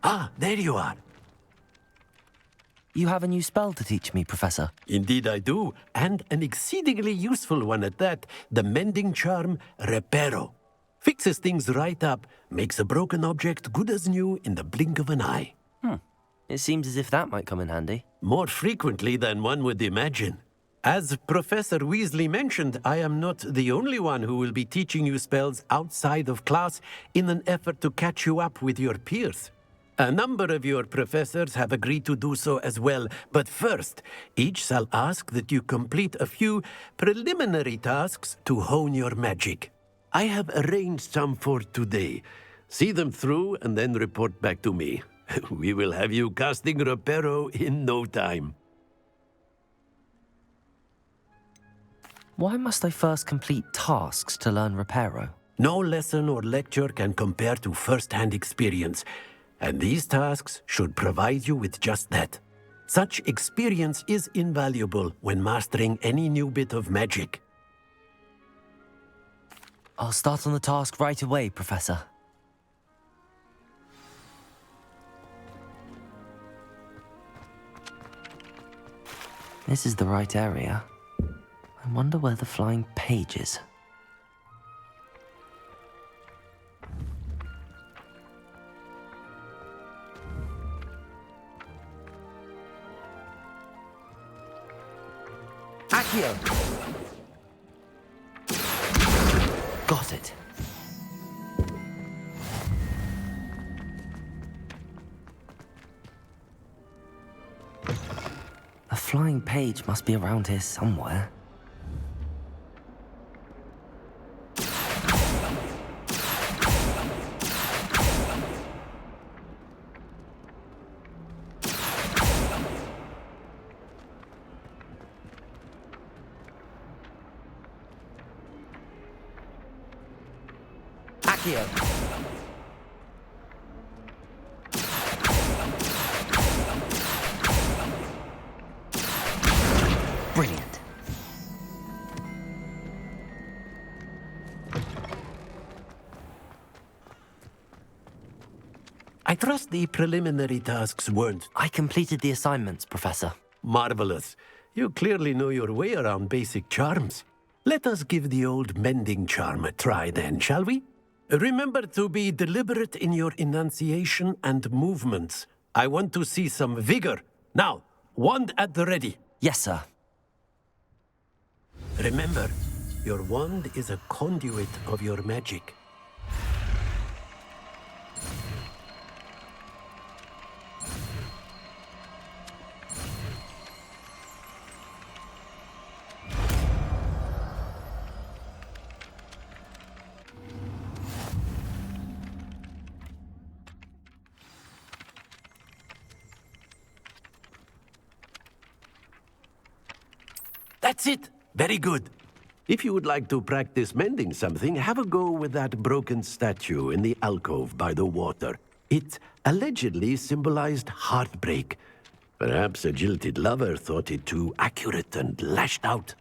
Ah, there you are. You have a new spell to teach me, Professor. Indeed I do, and an exceedingly useful one at that. The mending charm, Reparo. Fixes things right up, makes a broken object good as new in the blink of an eye. It seems as if that might come in handy. More frequently than one would imagine. As Professor Weasley mentioned, I am not the only one who will be teaching you spells outside of class in an effort to catch you up with your peers. A number of your professors have agreed to do so as well, but first, each shall ask that you complete a few preliminary tasks to hone your magic. I have arranged some for today. See them through and then report back to me. We will have you casting Reparo in no time. Why must I first complete tasks to learn Reparo? No lesson or lecture can compare to first-hand experience, and these tasks should provide you with just that. Such experience is invaluable when mastering any new bit of magic. I'll start on the task right away, Professor. This is the right area. I wonder where the flying page is. Accio! Got it. A flying page must be around here somewhere. Accio! Brilliant. I trust the preliminary tasks weren't I completed the assignments, Professor. marvelous. You clearly know your way around basic charms. Let us give the old mending charm a try then, shall we? Remember to be deliberate in your enunciation and movements. I want to see some vigor. Now, wand at the ready. Yes, sir. Remember, your wand is a conduit of your magic. That's it! Very good. If you would like to practice mending something, have a go with that broken statue in the alcove by the water. It allegedly symbolized heartbreak. Perhaps a jilted lover thought it too accurate and lashed out.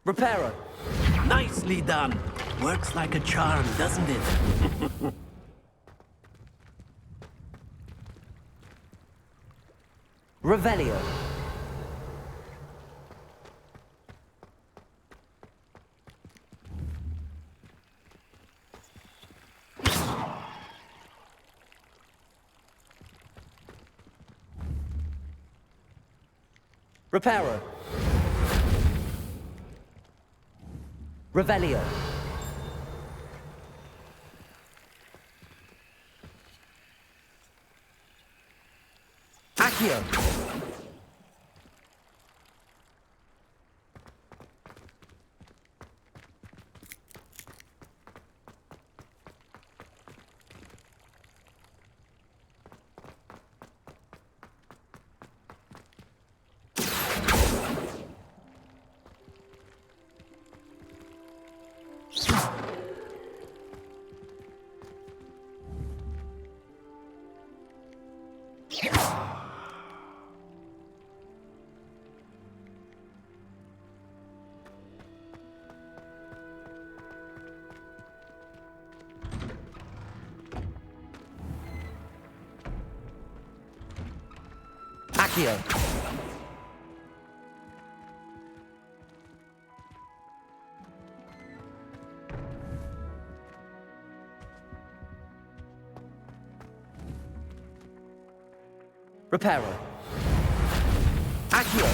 Reparo! Nicely done. Works like a charm, doesn't it? Revelio! Reparo. Revelio. Accio. Accio. Reparo. Accio.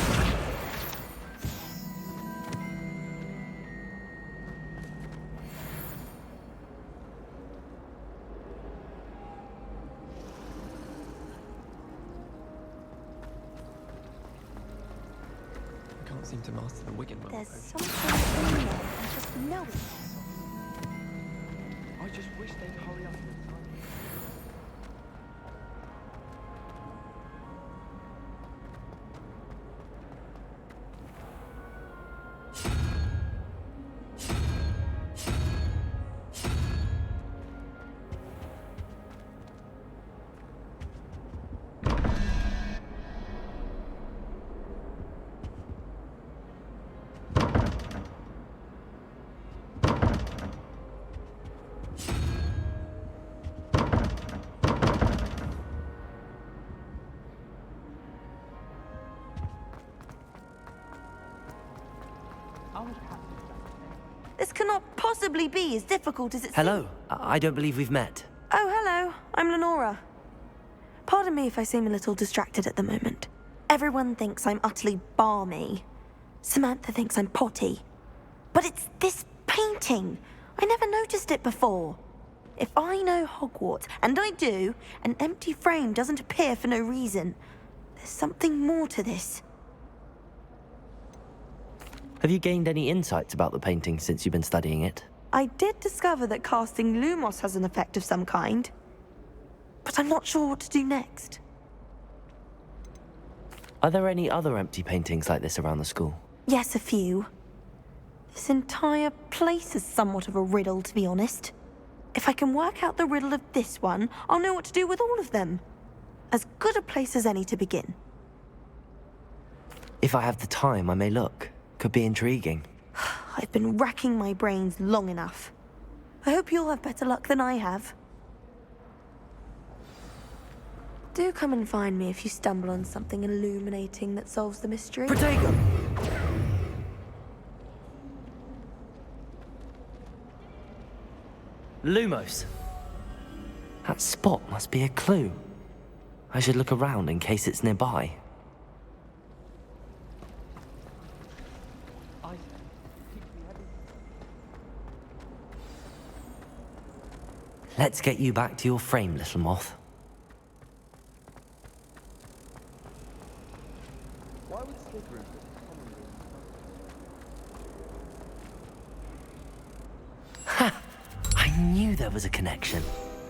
Can't seem to master the Wigan well. There's something in there. I just know it. I just wish they'd hurry up. This cannot possibly be as difficult as it Hello. seems. I don't believe we've met. Oh, hello. I'm Lenora. Pardon me if I seem a little distracted at the moment. Everyone thinks I'm utterly balmy. Samantha thinks I'm potty. But it's this painting. I never noticed it before. If I know Hogwarts, and I do, an empty frame doesn't appear for no reason. There's something more to this. Have you gained any insights about the painting since you've been studying it? I did discover that casting Lumos has an effect of some kind. But I'm not sure what to do next. Are there any other empty paintings like this around the school? Yes, a few. This entire place is somewhat of a riddle, to be honest. If I can work out the riddle of this one, I'll know what to do with all of them. As good a place as any to begin. If I have the time, I may look. Could be intriguing. I've been racking my brains long enough. I hope you'll have better luck than I have. Do come and find me if you stumble on something illuminating that solves the mystery. Protego! Lumos. That spot must be a clue. I should look around in case it's nearby. Let's get you back to your frame, little moth. Why would Slytherin Ha! I knew there was a connection.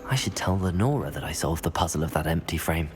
I should tell Lenora that I solved the puzzle of that empty frame.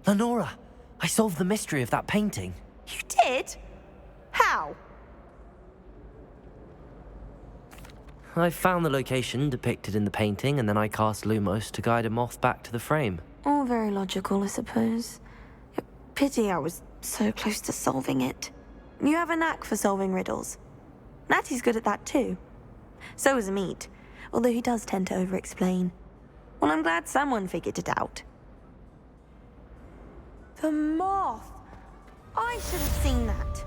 Lenora, I solved the mystery of that painting. You did? How? I found the location depicted in the painting, and then I cast Lumos to guide a moth back to the frame. All very logical, I suppose. Pity I was so close to solving it. You have a knack for solving riddles. Natty's good at that too. So is Meat, although he does tend to over-explain. Well, I'm glad someone figured it out. The moth! I should have seen that.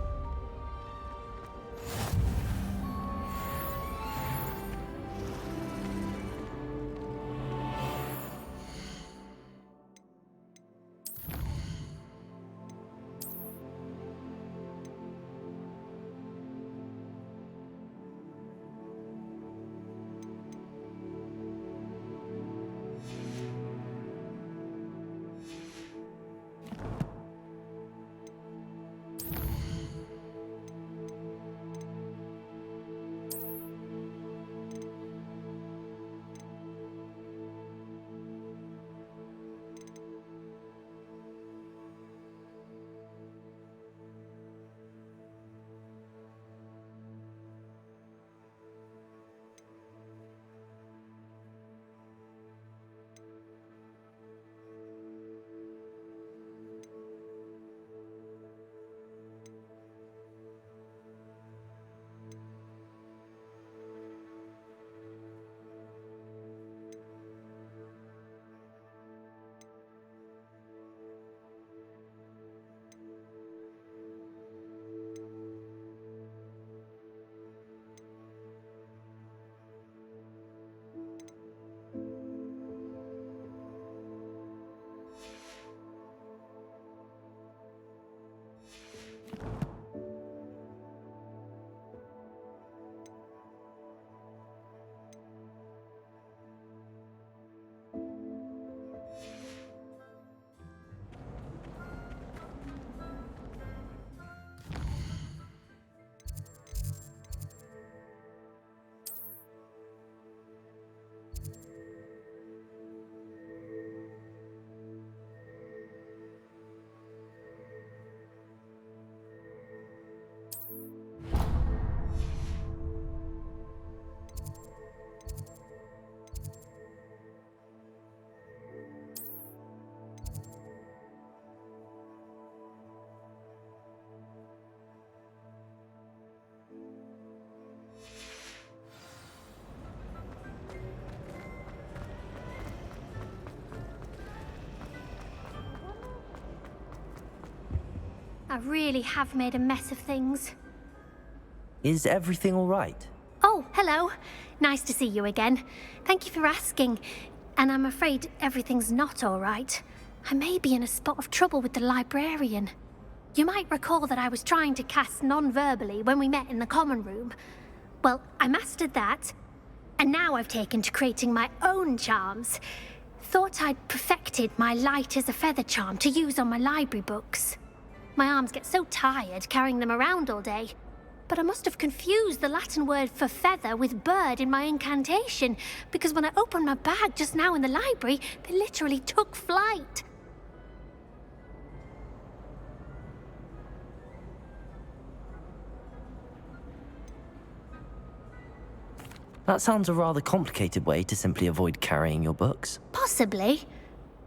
I really have made a mess of things. Is everything all right? Oh, hello. Nice to see you again. Thank you for asking. And I'm afraid everything's not all right. I may be in a spot of trouble with the librarian. You might recall that I was trying to cast non-verbally when we met in the common room. Well, I mastered that. And now I've taken to creating my own charms. Thought I'd perfected my light as a feather charm to use on my library books. My arms get so tired carrying them around all day. But I must have confused the Latin word for feather with bird in my incantation, because when I opened my bag just now in the library, they literally took flight. That sounds a rather complicated way to simply avoid carrying your books. Possibly.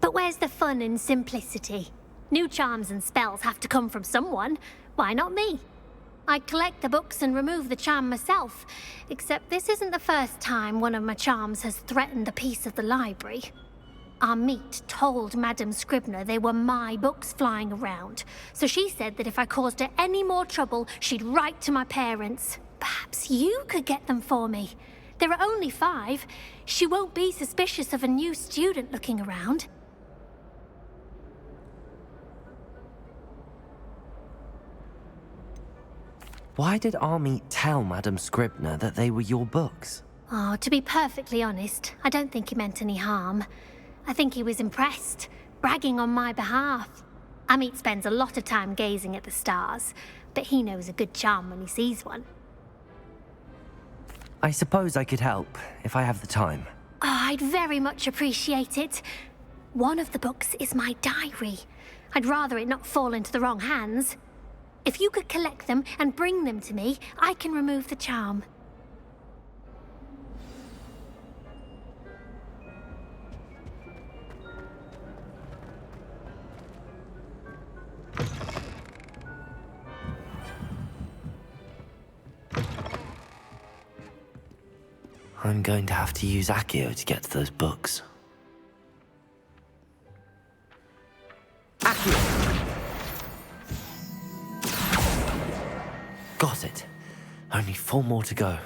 But where's the fun in simplicity? New charms and spells have to come from someone. Why not me? I collect the books and remove the charm myself, except this isn't the first time one of my charms has threatened the peace of the library. Our meet told Madame Scribner they were my books flying around, so she said that if I caused her any more trouble, she'd write to my parents. Perhaps you could get them for me. There are only 5. She won't be suspicious of a new student looking around. Why did Army tell Madam Scribner that they were your books? Oh, to be perfectly honest, I don't think he meant any harm. I think he was impressed, bragging on my behalf. Amit spends a lot of time gazing at the stars, but he knows a good charm when he sees one. I suppose I could help, if I have the time. Oh, I'd very much appreciate it. One of the books is my diary. I'd rather it not fall into the wrong hands. If you could collect them and bring them to me, I can remove the charm. I'm going to have to use Accio to get to those books. Accio! Got it. Only 4 more to go.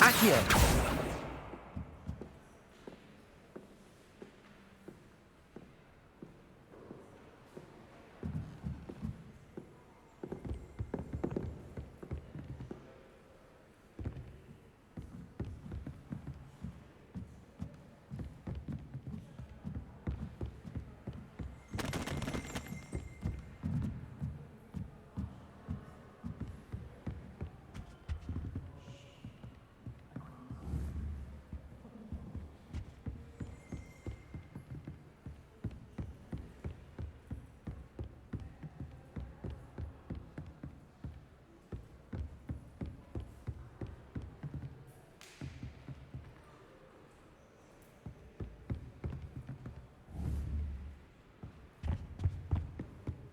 Accio!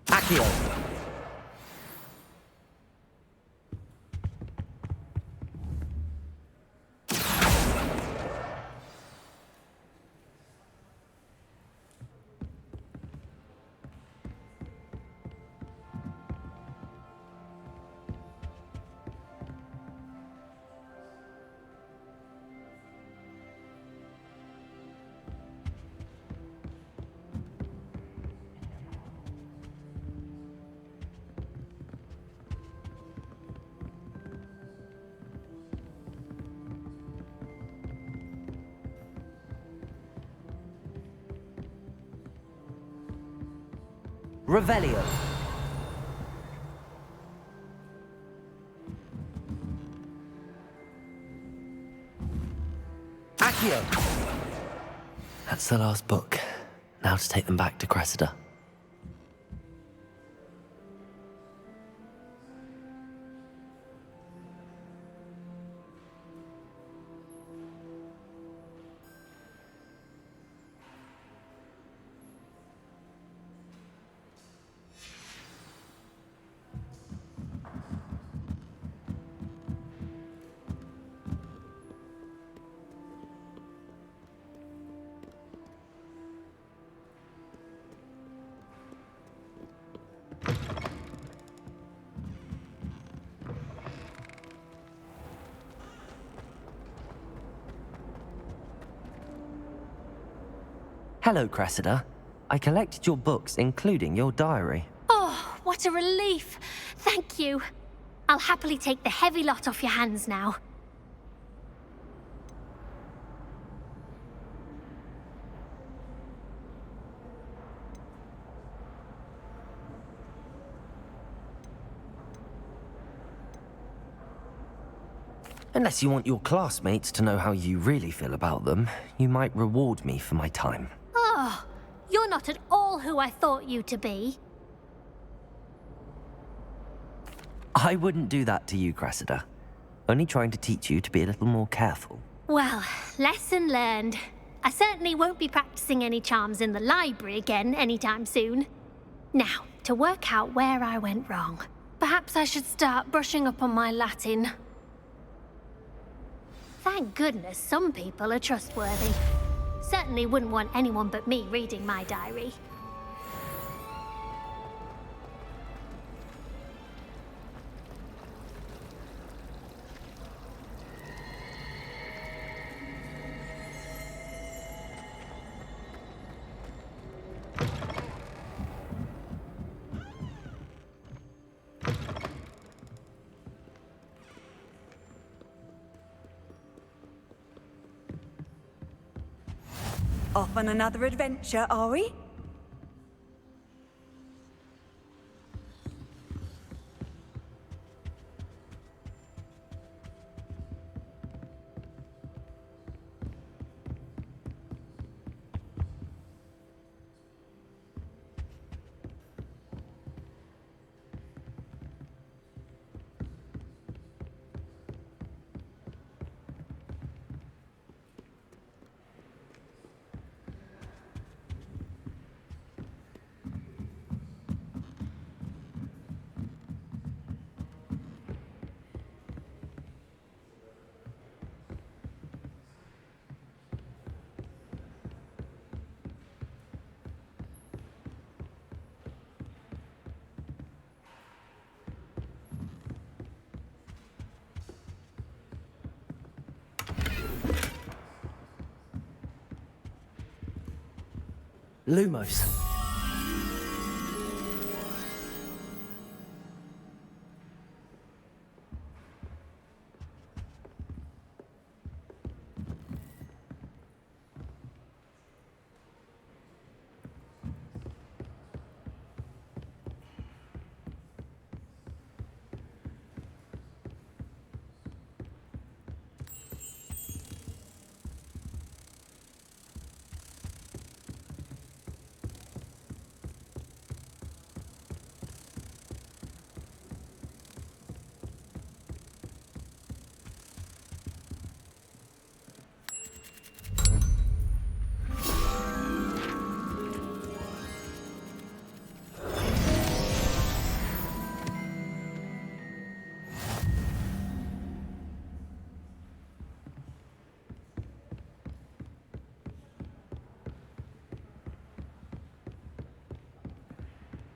Accio! Revelio. Accio! That's the last book. Now to take them back to Cressida. Hello, Cressida. I collected your books, including your diary. Oh, what a relief. Thank you. I'll happily take the heavy lot off your hands now. Unless you want your classmates to know how you really feel about them, you might reward me for my time. Oh, you're not at all who I thought you to be. I wouldn't do that to you, Cressida. Only trying to teach you to be a little more careful. Well, lesson learned. I certainly won't be practicing any charms in the library again anytime soon. Now, to work out where I went wrong. Perhaps I should start brushing up on my Latin. Thank goodness some people are trustworthy. Certainly wouldn't want anyone but me reading my diary. Off on another adventure, are we? Lumos.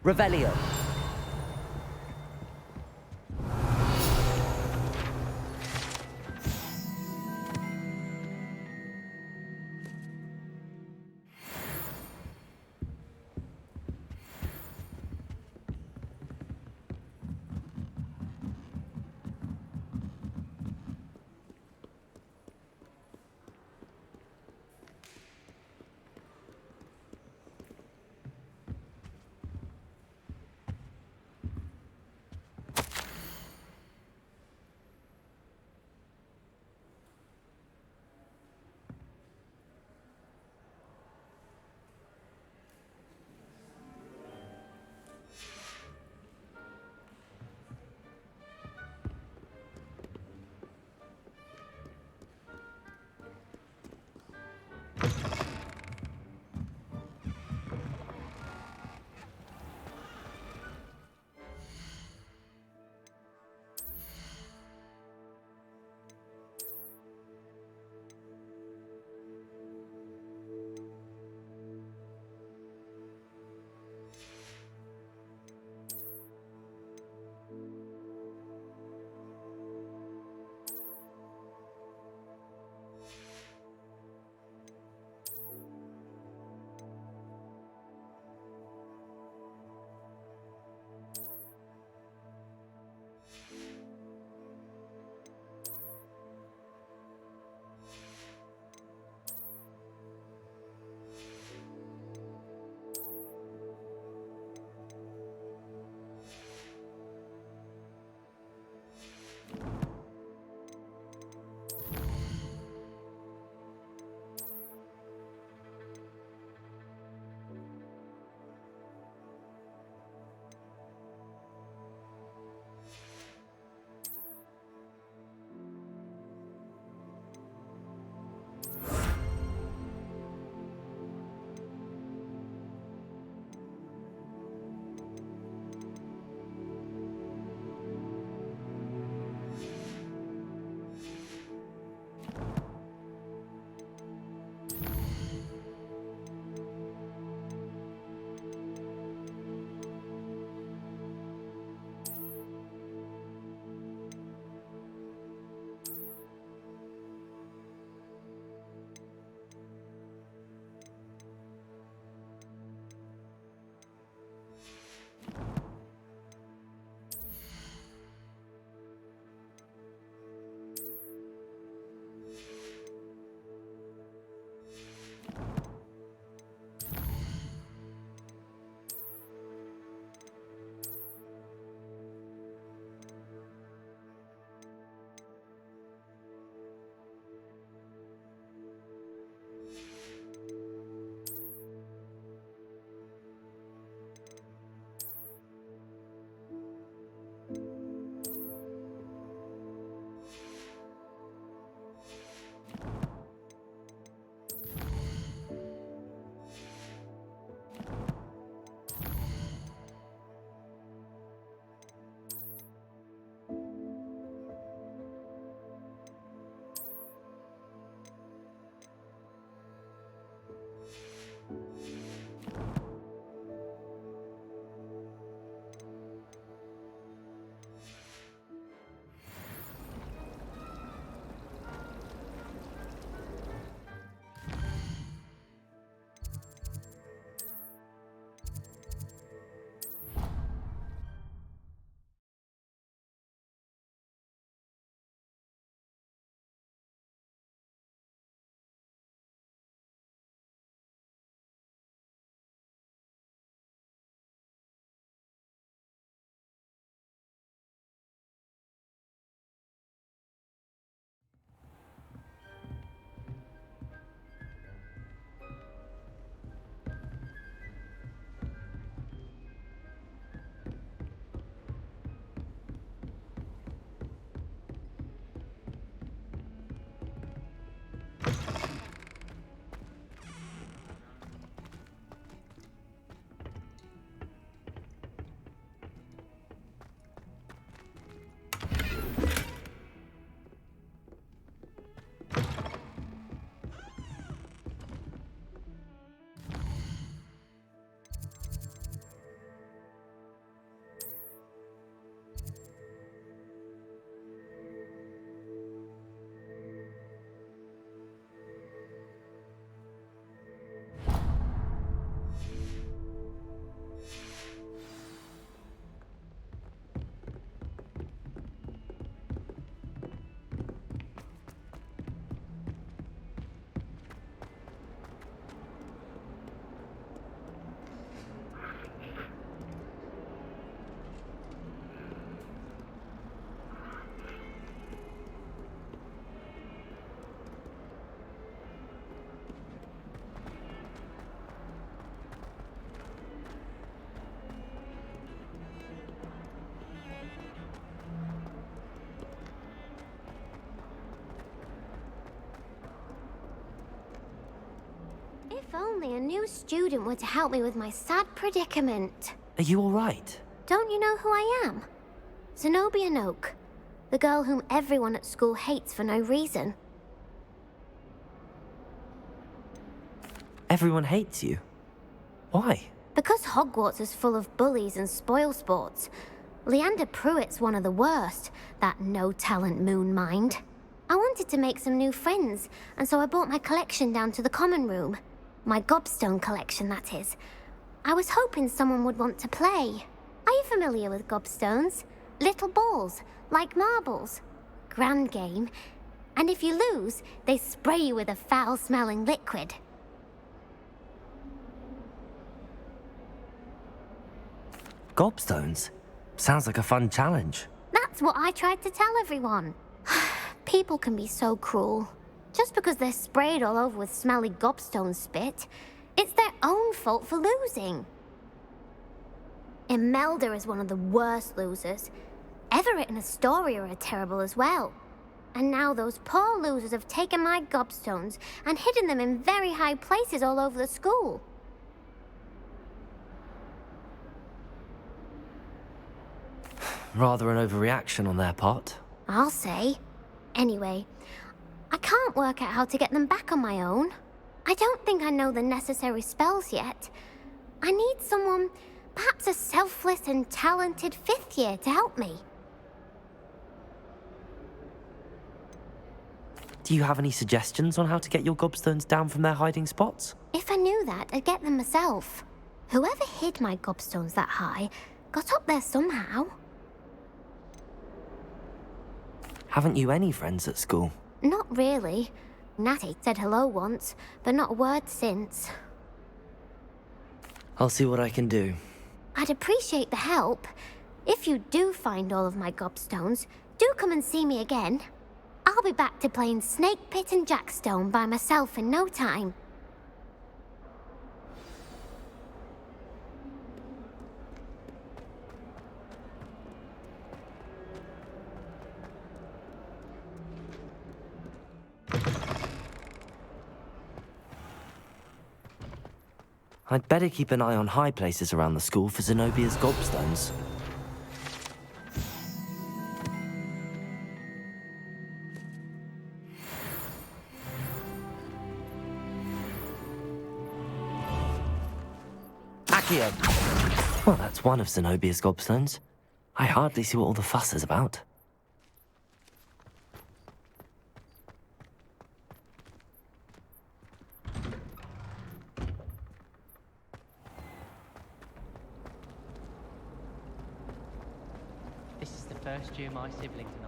Revelio. If only a new student were to help me with my sad predicament. Are you all right? Don't you know who I am? Zenobia Noak, the girl whom everyone at school hates for no reason. Everyone hates you. Why? Because Hogwarts is full of bullies and spoilsports. Leander Pruitt's one of the worst, that no-talent moon mind. I wanted to make some new friends, and so I brought my collection down to the common room. My gobstone collection, that is. I was hoping someone would want to play. Are you familiar with gobstones? Little balls, like marbles. Grand game. And if you lose, they spray you with a foul-smelling liquid. Gobstones? Sounds like a fun challenge. That's what I tried to tell everyone. People can be so cruel. Just because they're sprayed all over with smelly gobstone spit, it's their own fault for losing. Imelda is one of the worst losers. Everett and Astoria are terrible as well. And now those poor losers have taken my gobstones and hidden them in very high places all over the school. Rather an overreaction on their part. I'll say. Anyway, I can't work out how to get them back on my own. I don't think I know the necessary spells yet. I need someone, perhaps a selfless and talented fifth year to help me. Do you have any suggestions on how to get your gobstones down from their hiding spots? If I knew that, I'd get them myself. Whoever hid my gobstones that high got up there somehow. Haven't you any friends at school? Not really. Natty said hello once, but not a word since. I'll see what I can do. I'd appreciate the help. If you do find all of my gobstones, do come and see me again. I'll be back to playing Snake Pit and Jackstone by myself in no time. I'd better keep an eye on high places around the school for Zenobia's gobstones. Accio! Well, that's one of Zenobia's gobstones. I hardly see what all the fuss is about. This is the first year my siblings and I.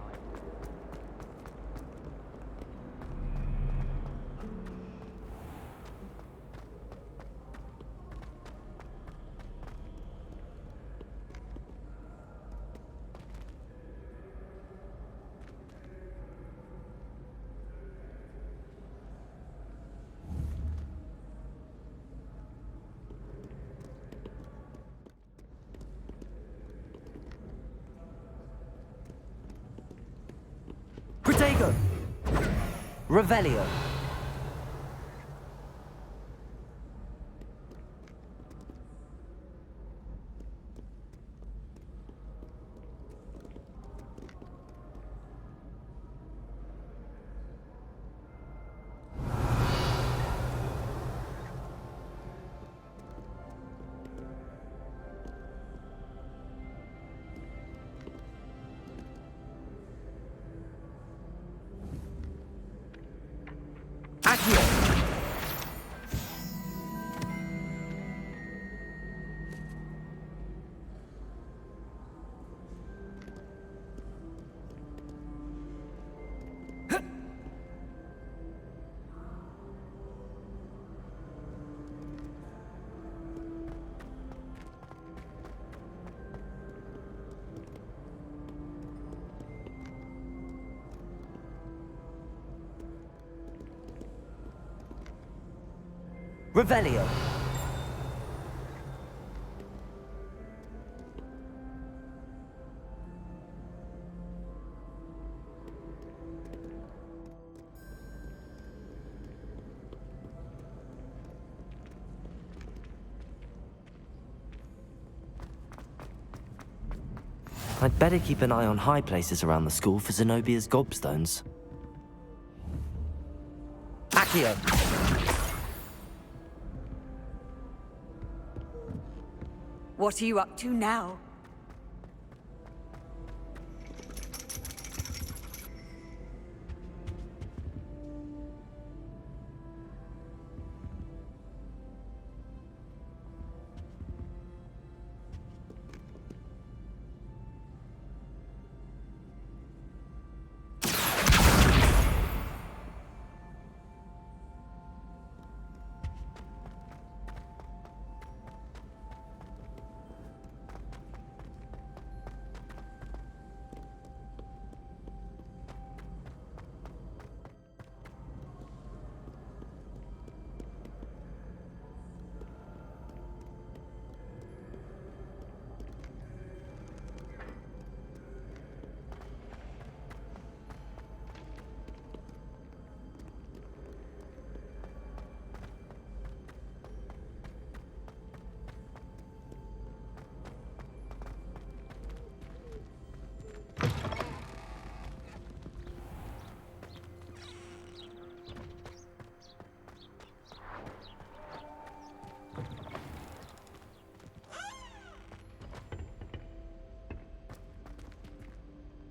Protego! Revelio! Accio! Revelio! I'd better keep an eye on high places around the school for Zenobia's gobstones. Accio! What are you up to now?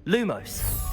Lumos!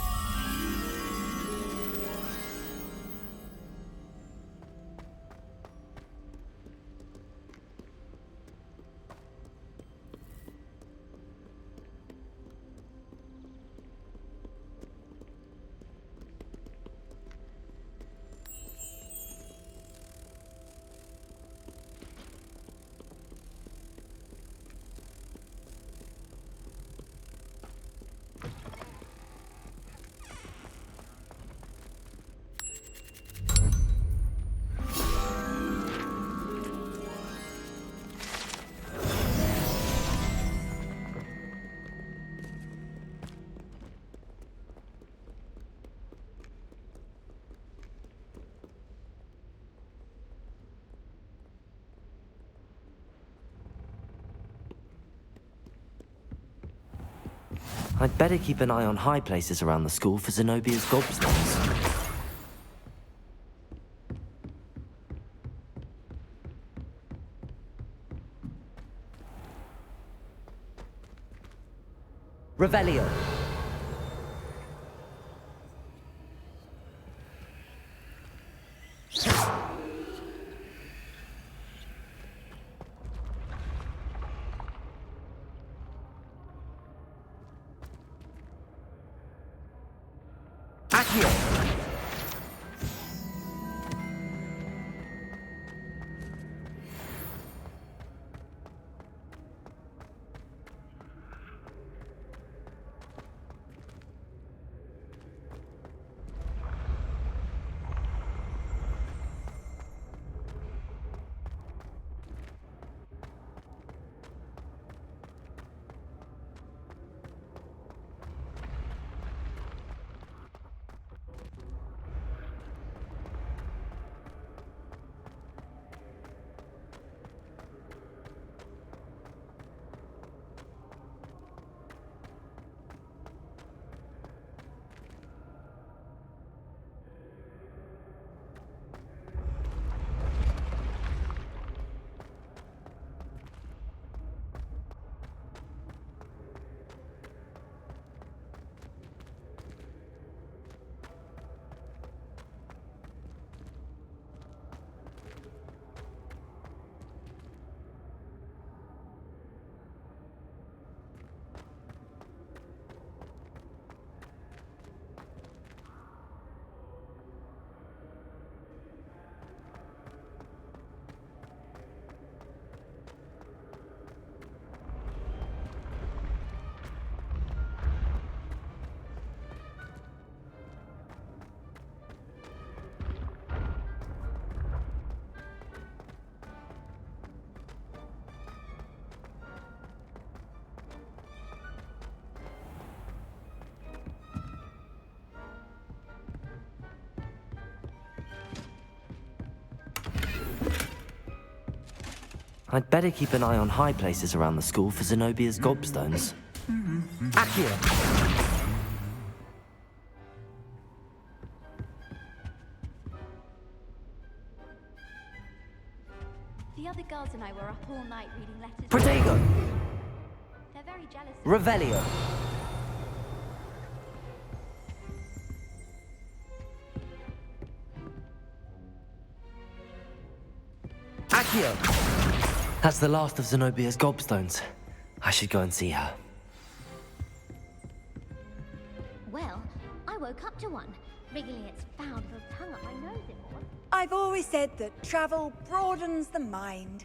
I'd better keep an eye on high places around the school for Zenobia's gobstones. Revelio. I'd better keep an eye on high places around the school for Zenobia's gobstones. Accio! The other girls and I were up all night reading letters. Protego! They're very jealous. Revelio! Accio! That's the last of Zenobia's gobstones. I should go and see her. Well, I woke up to one, wriggling its foul little tongue up my nose it was. I've always said that travel broadens the mind.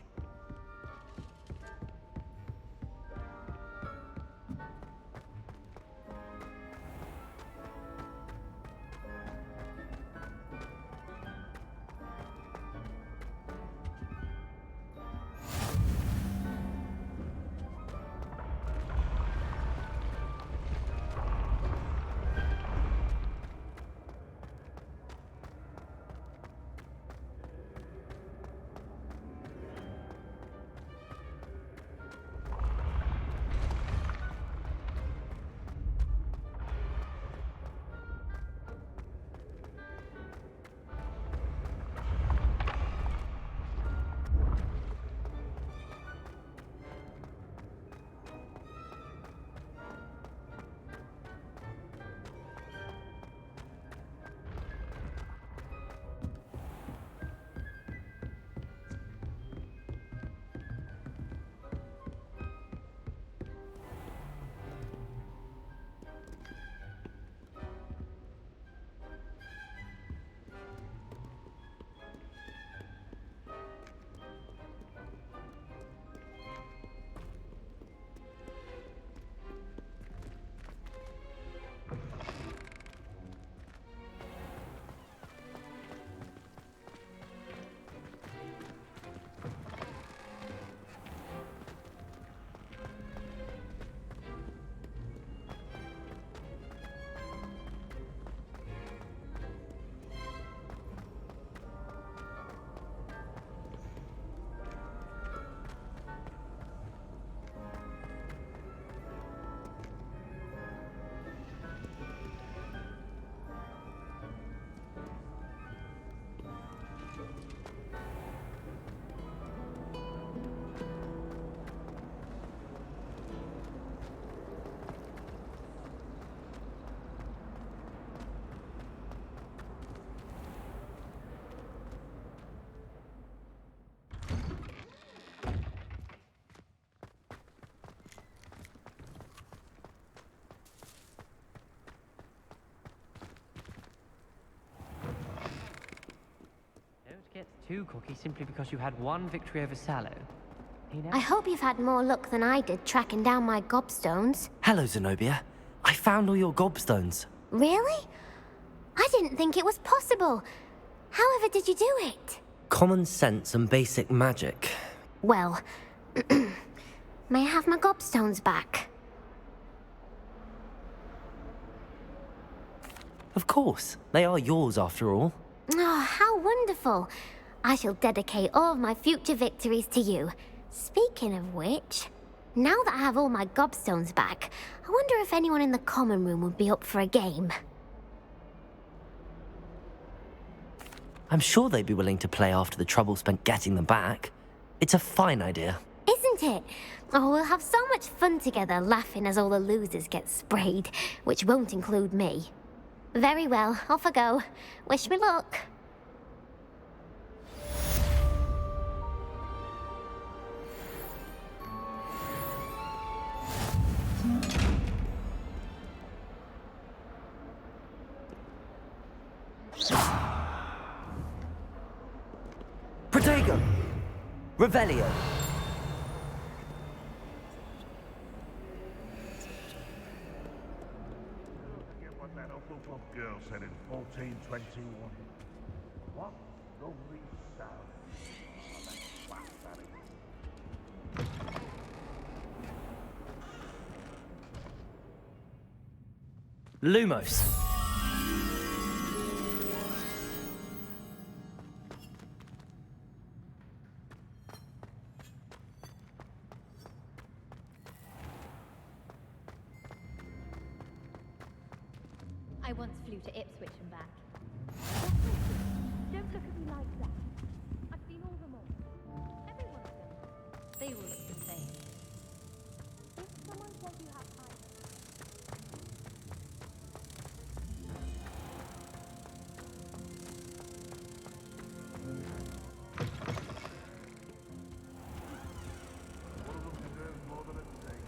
Get too cocky simply because you had one victory over Sallow. I hope you've had more luck than I did tracking down my gobstones. Hello, Zenobia. I found all your gobstones. Really? I didn't think it was possible. However did you do it? Common sense and basic magic. Well, may I have my gobstones back? Of course. They are yours after all. Oh, how wonderful. I shall dedicate all of my future victories to you. Speaking of which, now that I have all my gobstones back, I wonder if anyone in the common room would be up for a game. I'm sure they'd be willing to play after the trouble spent getting them back. It's a fine idea. Isn't it? Oh, we'll have so much fun together laughing as all the losers get sprayed, which won't include me. Very well, off I go. Wish me luck. Protego! Revelio! What that Hufflepuff girl said in 1421. What? Lovely sound. Oh, that's Lumos! I once flew to Ipswich and back. Don't look at me like that. I've seen all them all. Every one of them. They all look the same. If someone says you have eyes. One of them deserves more than a day.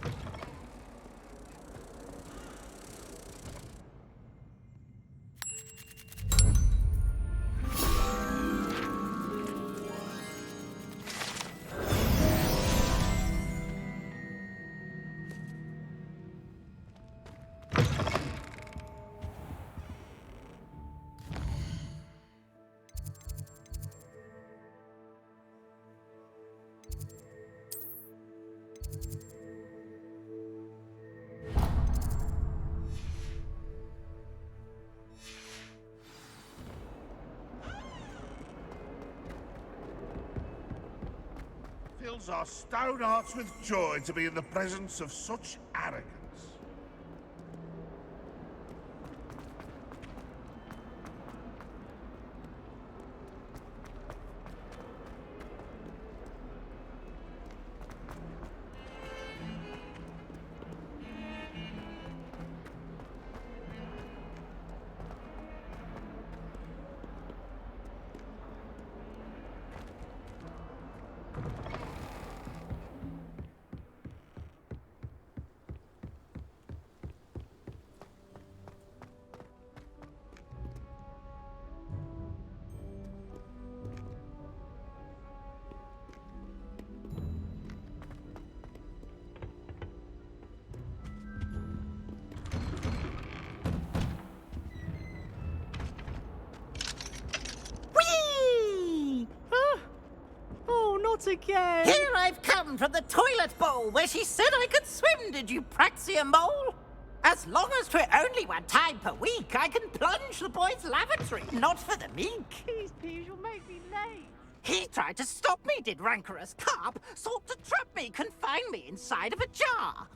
Fills our stout hearts with joy to be in the presence of such arrogance. Again. Here I've come from the toilet bowl where she said I could swim, did you praxia mole? As long as 'twere only one time per week, I can plunge the boy's lavatory, not for the meek. Please, you'll make me late. He tried to stop me, did rancorous carp, sought to trap me, confine me inside of a jar.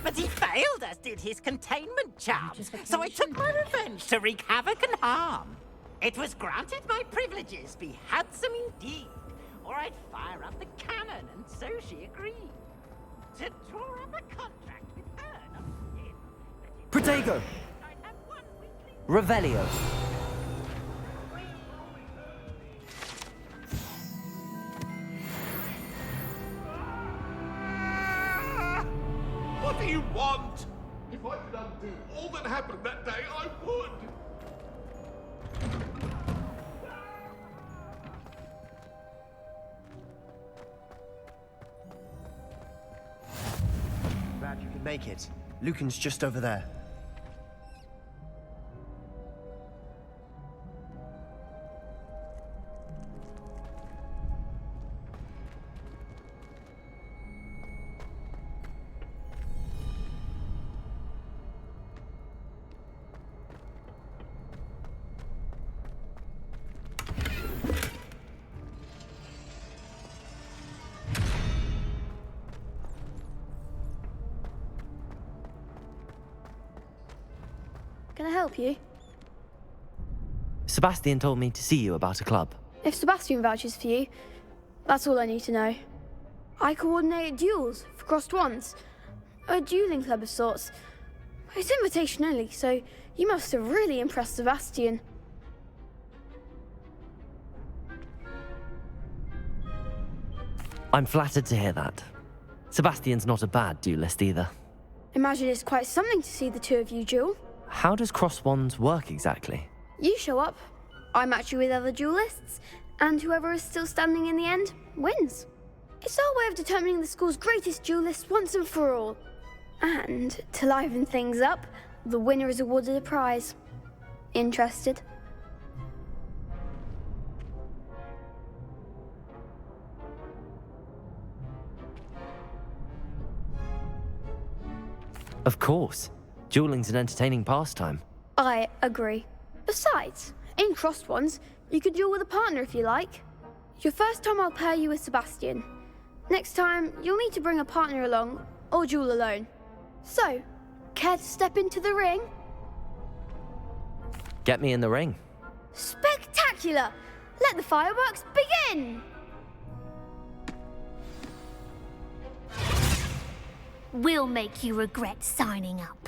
But he failed, as did his containment charms, so I took my revenge to wreak havoc and harm. It was granted my privileges be handsome indeed, or I'd fire up the cannon, and so she agreed to draw up a contract with her, not him. Protego! Revelio! What do you want? If I could undo all that happened that day, I would. Glad you can make it. Lucan's just over there. Can I help you? Sebastian told me to see you about a club. If Sebastian vouches for you, that's all I need to know. I coordinate duels for crossed wands. A dueling club of sorts. It's invitation only, so you must have really impressed Sebastian. I'm flattered to hear that. Sebastian's not a bad duelist either. Imagine it's quite something to see the two of you duel. How does cross wands work exactly? You show up, I match you with other duelists, and whoever is still standing in the end wins. It's our way of determining the school's greatest duelist once and for all. And to liven things up, the winner is awarded a prize. Interested? Of course. Dueling's an entertaining pastime. I agree. Besides, in crossed wands, you could duel with a partner if you like. Your first time I'll pair you with Sebastian. Next time, you'll need to bring a partner along, or duel alone. So, care to step into the ring? Get me in the ring. Spectacular! Let the fireworks begin! We'll make you regret signing up.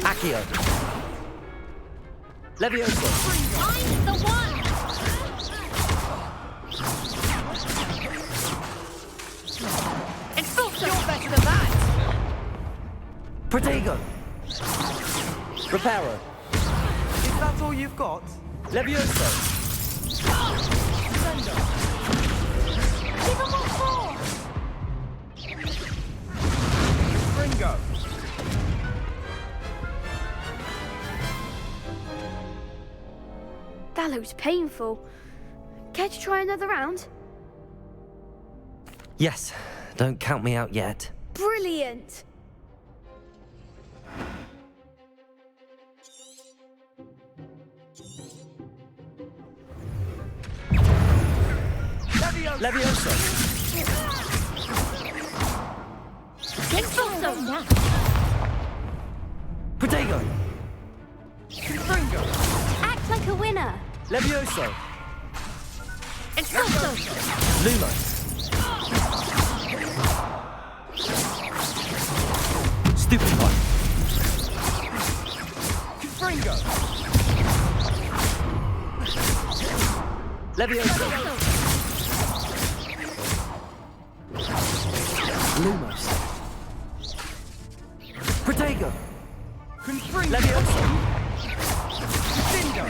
Accio. Levioso. I'm the one! Expulso! You're better than that! Protego. Reparo. If that's all you've got, Levioso. Give 'em what for! Ringo. That looked painful. Care to try another round? Yes. Don't count me out yet. Brilliant! Levioso. Expulso! Protego. Ringo. Act like a winner! Levioso. Expulso! Lumos. Stupefy. Ringo. Levioso. Lumos. Protego. Levioso. Bingo.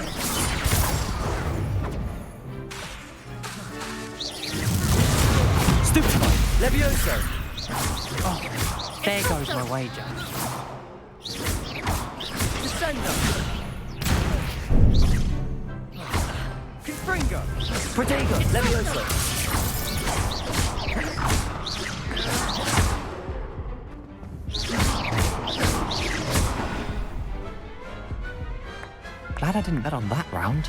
Stupefy. Levioso. Oh, there goes my wager. Descendo. Confringo. Protego. Levioso. Glad I didn't bet on that round.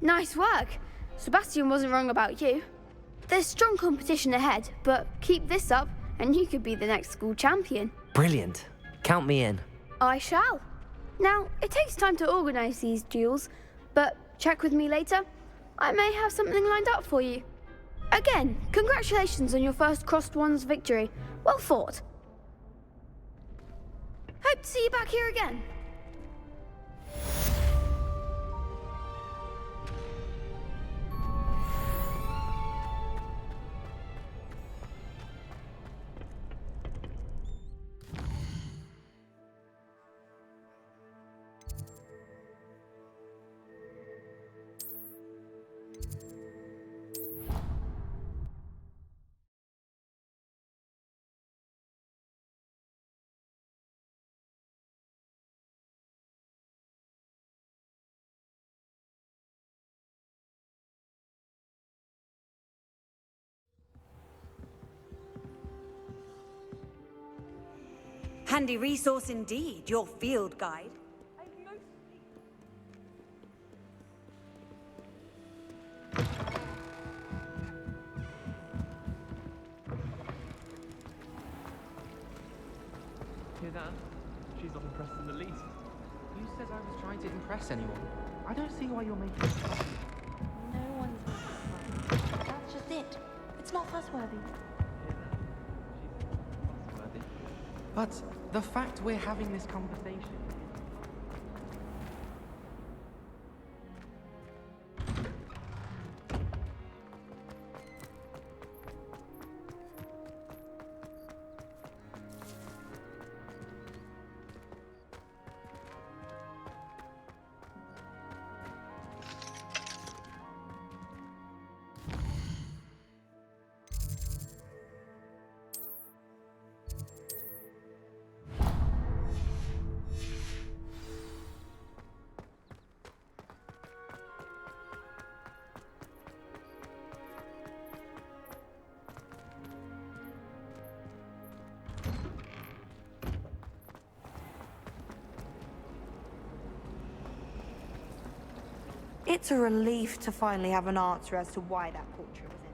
Nice work. Sebastian wasn't wrong about you. There's strong competition ahead, but keep this up and you could be the next school champion. Brilliant. Count me in. I shall. Now, it takes time to organise these duels, but check with me later. I may have something lined up for you. Again, congratulations on your first Crossed Wands victory. Well fought. Hope to see you back here again. Handy resource indeed, your field guide. Hear that? She's not impressed in the least. Who says I was trying to impress anyone? I don't see why you're making this fuss. No one's fussy. That's just it. It's not fussworthy. But the fact we're having this conversation... It's a relief to finally have an answer as to why that portrait was in.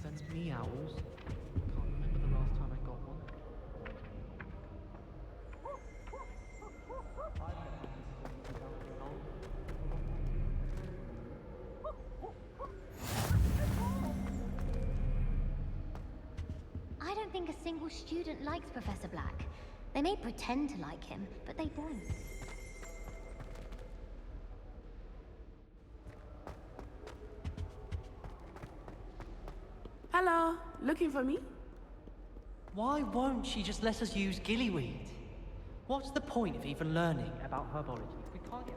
Sends me owls. Can't remember the last time I got one. I don't think a single student likes Professor Black. They may pretend to like him, but they don't. Hello, looking for me? Why won't she just let us use gillyweed? What's the point of even learning about herbology if we can't get